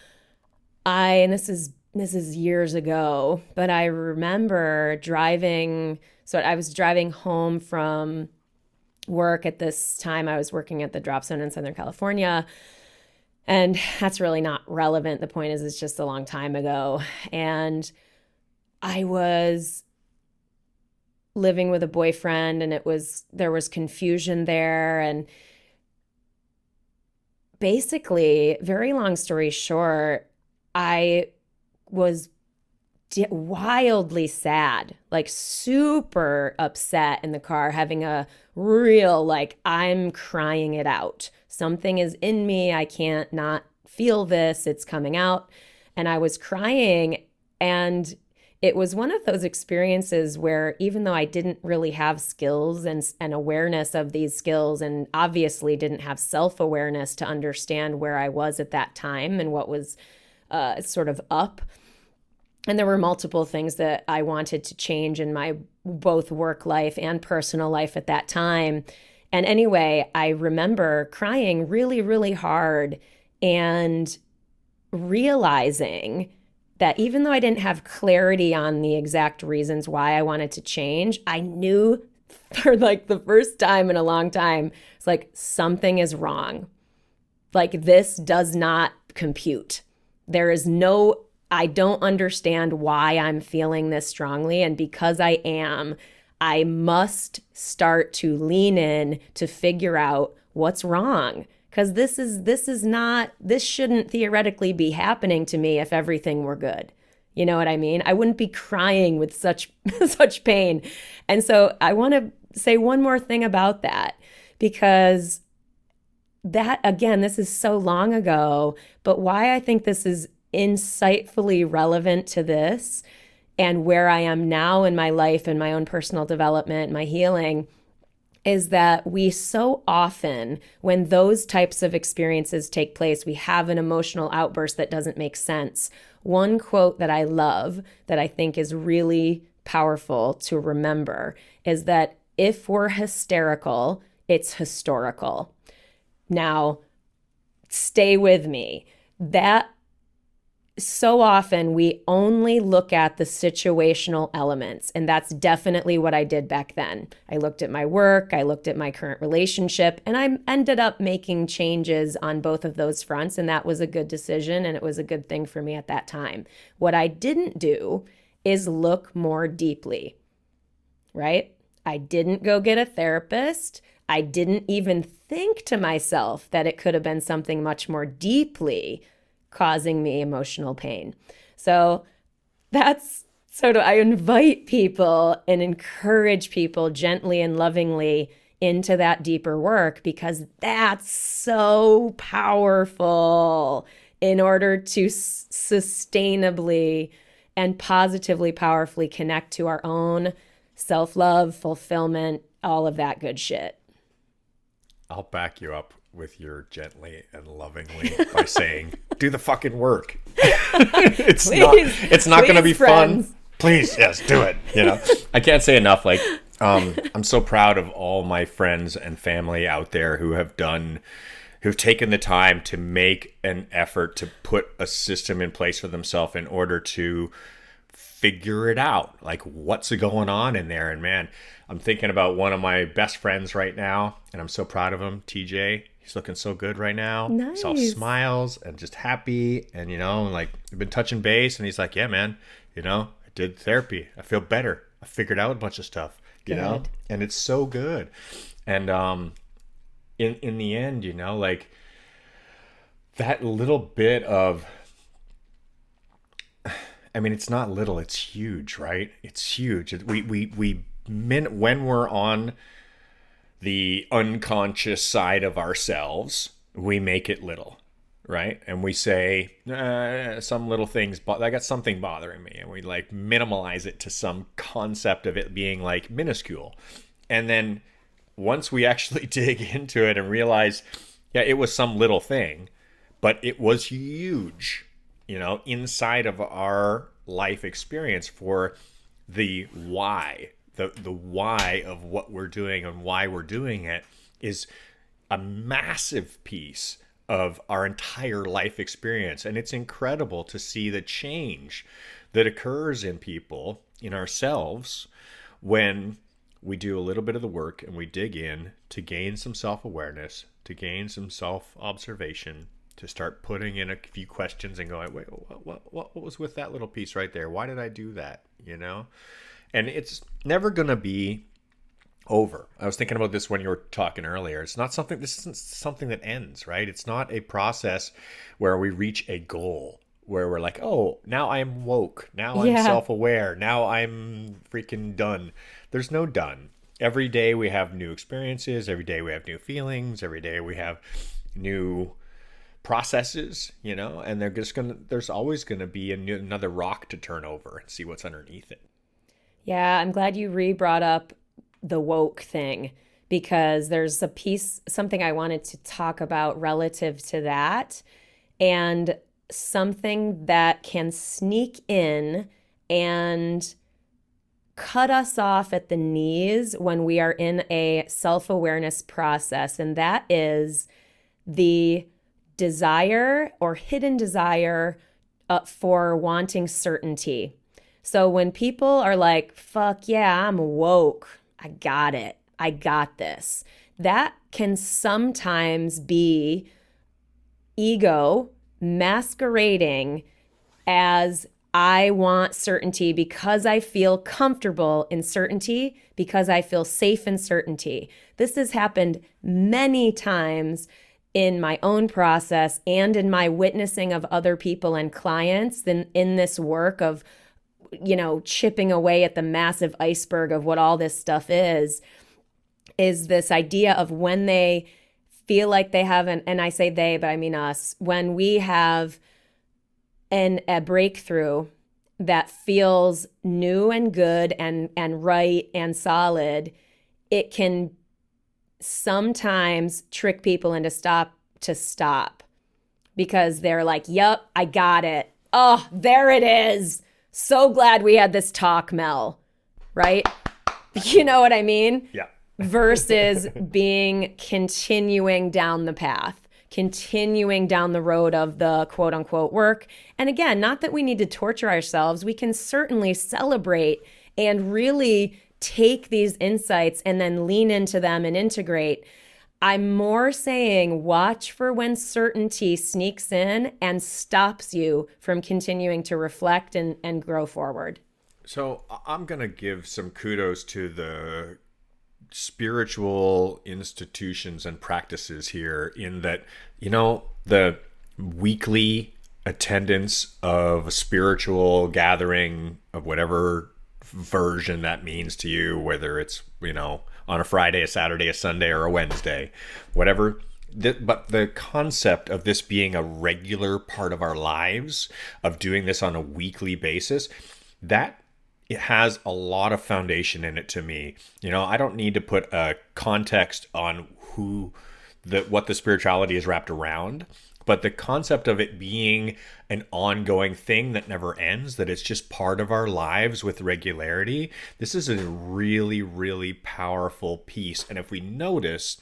and this is years ago, but I remember driving. So I was driving home from work at this time. I was working at the drop zone in Southern California. And that's really not relevant. The point is, it's just a long time ago. And I was living with a boyfriend, and there was confusion there. And basically, very long story short, I was wildly sad, like super upset in the car, having a real, like, I'm crying it out. Something is in me. I can't not feel this. It's coming out. And I was crying. And it was one of those experiences where even though I didn't really have skills and awareness of these skills, and obviously didn't have self-awareness to understand where I was at that time and what was sort of up, and there were multiple things that I wanted to change in my both work life and personal life at that time. And anyway, I remember crying really, really hard and realizing that even though I didn't have clarity on the exact reasons why I wanted to change, I knew for like the first time in a long time, it's like something is wrong. Like this does not compute. There is no, I don't understand why I'm feeling this strongly. And because I am, I must start to lean in to figure out what's wrong. Because this shouldn't theoretically be happening to me if everything were good. You know what I mean? I wouldn't be crying with such pain. And so I want to say one more thing about that, because that, again, this is so long ago, but why I think this is insightfully relevant to this and where I am now in my life and my own personal development, my healing, is that we so often, when those types of experiences take place, we have an emotional outburst that doesn't make sense. One quote that I love that I think is really powerful to remember is that if we're hysterical, it's historical. Now, stay with me. That so often we only look at the situational elements, and that's definitely what I did back then. I looked at my work, I looked at my current relationship, and I ended up making changes on both of those fronts, and that was a good decision, and it was a good thing for me at that time. What I didn't do is look more deeply, right? I didn't go get a therapist. I didn't even think to myself that it could have been something much more deeply causing me emotional pain. So that's sort of, I invite people and encourage people gently and lovingly into that deeper work, because that's so powerful in order to sustainably and positively, powerfully connect to our own self-love, fulfillment, all of that good shit. I'll back you up with your gently and lovingly by saying, do the fucking work. It's not going to be friends. Fun. Please, yes, do it. I can't say enough. Like, I'm so proud of all my friends and family out there who've taken the time to make an effort to put a system in place for themselves in order to figure it out. Like, what's going on in there? And man, I'm thinking about one of my best friends right now, and I'm so proud of him, TJ. He's looking so good right now. Nice. He's all smiles and just happy. And, like, we've been touching base. And he's like, yeah, man, I did therapy. I feel better. I figured out a bunch of stuff, and it's so good. And in the end, like, that little bit of, I mean, it's not little, it's huge, right? It's huge. When we're on the unconscious side of ourselves, we make it little, right? And we say, some little things, but I got something bothering me. And we like minimalize it to some concept of it being like minuscule. And then once we actually dig into it and realize, yeah, it was some little thing, but it was huge, inside of our life experience for the why. The why of what we're doing and why we're doing it is a massive piece of our entire life experience. And it's incredible to see the change that occurs in people, in ourselves, when we do a little bit of the work and we dig in to gain some self-awareness, to gain some self-observation, to start putting in a few questions and going, wait, what was with that little piece right there? Why did I do that? And it's never going to be over. I was thinking about this when you were talking earlier. This isn't something that ends, right? It's not a process where we reach a goal where we're like, oh, now I'm woke. Now I'm self-aware. Now I'm freaking done. There's no done. Every day we have new experiences. Every day we have new feelings. Every day we have new processes, and there's always going to be another rock to turn over and see what's underneath it. Yeah, I'm glad you brought up the woke thing, because there's something I wanted to talk about relative to that, and something that can sneak in and cut us off at the knees when we are in a self-awareness process, and that is the desire or hidden desire for wanting certainty. So when people are like, fuck yeah, I'm woke, I got it, I got this, that can sometimes be ego masquerading as I want certainty because I feel comfortable in certainty, because I feel safe in certainty. This has happened many times in my own process and in my witnessing of other people and clients in this work of chipping away at the massive iceberg of what all this stuff is this idea of when they feel like they have and I say they, but I mean us, when we have a breakthrough that feels new and good and right and solid, it can sometimes trick people into stop because they're like, yep, I got it. Oh, there it is. So glad we had this talk, Mel, right? You know what I mean? Yeah. Versus continuing down the path, continuing down the road of the quote unquote work. And again, not that we need to torture ourselves. We can certainly celebrate and really take these insights and then lean into them and integrate. I'm more saying watch for when certainty sneaks in and stops you from continuing to reflect and grow forward. So I'm going to give some kudos to the spiritual institutions and practices here, in that, the weekly attendance of a spiritual gathering of whatever version that means to you, whether it's, on a Friday, a Saturday, a Sunday, or a Wednesday, whatever. But the concept of this being a regular part of our lives, of doing this on a weekly basis, that it has a lot of foundation in it to me. I don't need to put a context on what the spirituality is wrapped around, but the concept of it being an ongoing thing that never ends, that it's just part of our lives with regularity. This is a really, really powerful piece. And if we notice,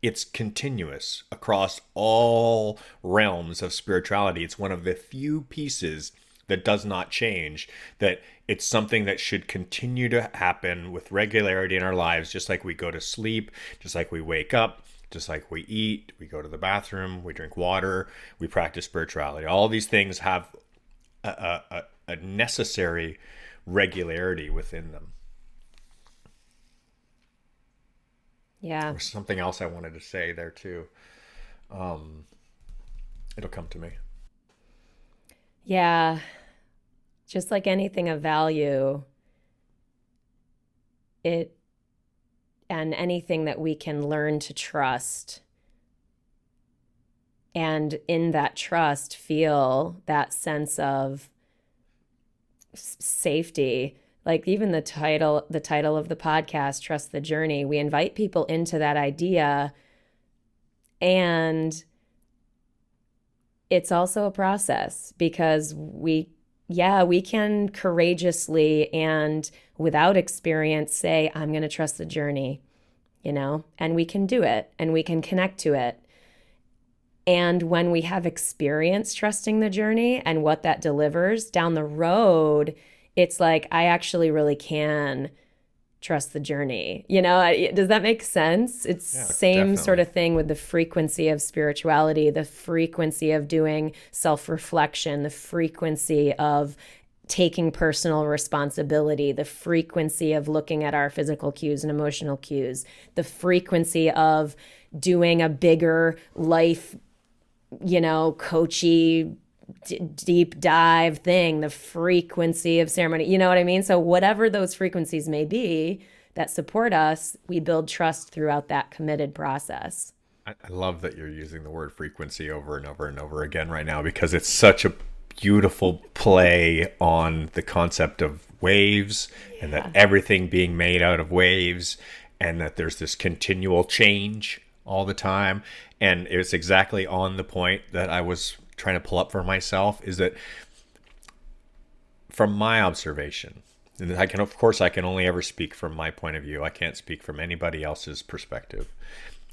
it's continuous across all realms of spirituality. It's one of the few pieces that does not change, that it's something that should continue to happen with regularity in our lives, just like we go to sleep, just like we wake up, just like we eat, we go to the bathroom, we drink water, we practice spirituality. All these things have a necessary regularity within them. Yeah. There's something else I wanted to say there too. It'll come to me. Yeah. Just like anything of value, and anything that we can learn to trust, and in that trust feel that sense of safety. Like even the title of the podcast, Trust the Journey, we invite people into that idea, and it's also a process, because we can courageously and without experience say, I'm going to trust the journey, and we can do it, and we can connect to it. And when we have experience trusting the journey and what that delivers down the road, it's like, I actually really can trust the journey. Does that make sense? It's same definitely. sort of thing with the frequency of spirituality, the frequency of doing self-reflection, the frequency of taking personal responsibility, the frequency of looking at our physical cues and emotional cues, the frequency of doing a bigger life, coachy, deep dive thing, the frequency of ceremony, you know what I mean? So whatever those frequencies may be that support us, we build trust throughout that committed process. I love that you're using the word frequency over and over and over again right now, because it's such a beautiful play on the concept of waves, and that everything being made out of waves, and that there's this continual change all the time. And it's exactly on the point that I was trying to pull up for myself, is that from my observation, and I can only ever speak from my point of view. I can't speak from anybody else's perspective.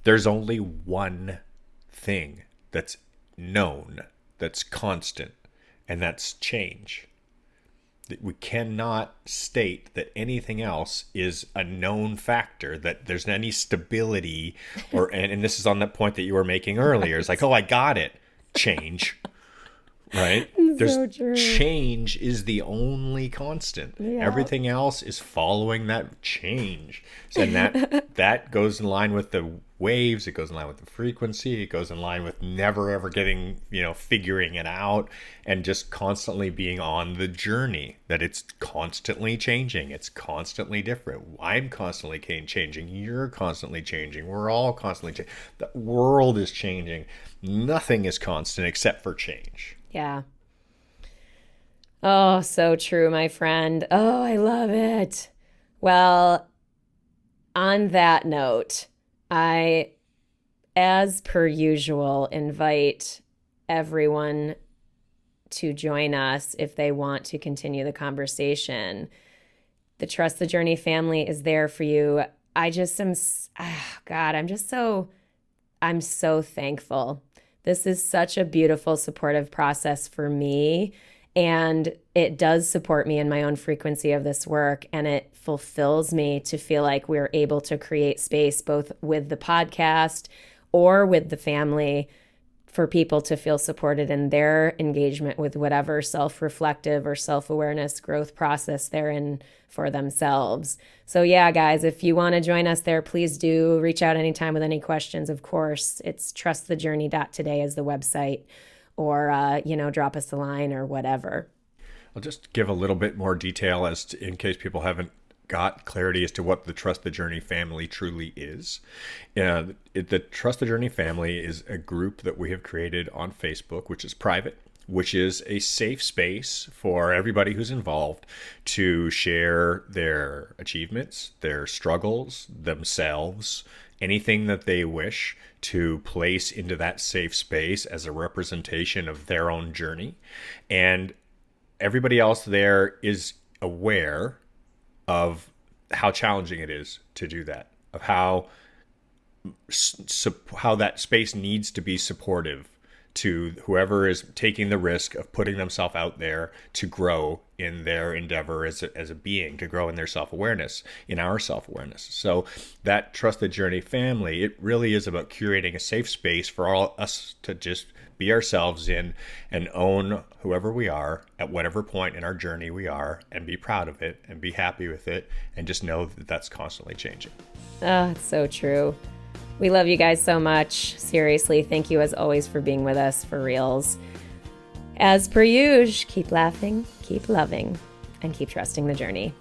There's only one thing that's known, that's constant, and that's change. We cannot state that anything else is a known factor, that there's any stability, and this is on that point that you were making earlier. It's like, oh, I got it. Change, right? So true. Change is the only constant. Yeah. Everything else is following that change. So, and that goes in line with the waves. It goes in line with the frequency. It goes in line with never ever getting, figuring it out, and just constantly being on the journey. That it's constantly changing. It's constantly different. I'm constantly changing. You're constantly changing. We're all constantly changing. The world is changing. Nothing is constant except for change. Yeah. Oh, so true, my friend. Oh, I love it. Well, on that note, I, as per usual, invite everyone to join us if they want to continue the conversation. The Trust the Journey family is there for you. I'm so thankful This is such a beautiful, supportive process for me. And it does support me in my own frequency of this work. And it fulfills me to feel like we're able to create space both with the podcast or with the family for people to feel supported in their engagement with whatever self-reflective or self-awareness growth process they're in for themselves. So yeah, guys, if you want to join us there, please do reach out anytime with any questions. Of course, it's trustthejourney.today is the website, or, drop us a line or whatever. I'll just give a little bit more detail in case people haven't got clarity as to what the Trust the Journey family truly is. The Trust the Journey family is a group that we have created on Facebook, which is private, which is a safe space for everybody who's involved to share their achievements, their struggles, themselves, anything that they wish to place into that safe space as a representation of their own journey. And everybody else there is aware of how challenging it is to do that, of how that space needs to be supportive to whoever is taking the risk of putting themselves out there to grow in their endeavor as a being, to grow in their self-awareness, in our self-awareness. So that Trust the Journey family, it really is about curating a safe space for all us to just be ourselves in and own whoever we are at whatever point in our journey we are, and be proud of it and be happy with it, and just know that that's constantly changing. Oh, it's so true. We love you guys so much. Seriously, thank you as always for being with us for reals. As per usual, keep laughing, keep loving, and keep trusting the journey.